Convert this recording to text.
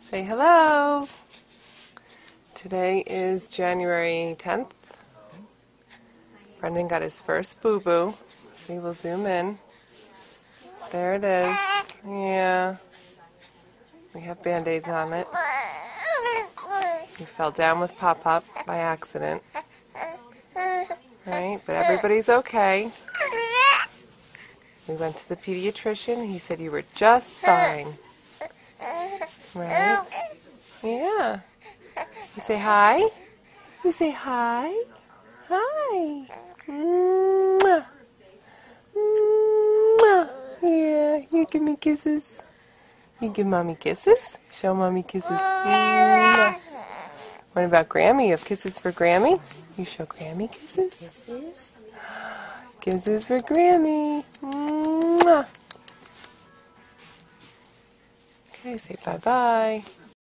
Say hello. Today is January 10th. Brendan got his first boo-boo. See, we'll zoom in. There it is. Yeah. We have Band-Aids on it. He fell down with Pop-Pop by accident. Right? But everybody's okay. We went to the pediatrician. He said you were just fine. Right? Yeah. You say hi? You say hi? Hi. Mwah. Mwah. Yeah, you give me kisses. You give Mommy kisses? Show Mommy kisses. Mwah. What about Grammy? You have kisses for Grammy? You show Grammy kisses? Kisses. Kisses for Grammy. Mwah. Okay, say bye-bye.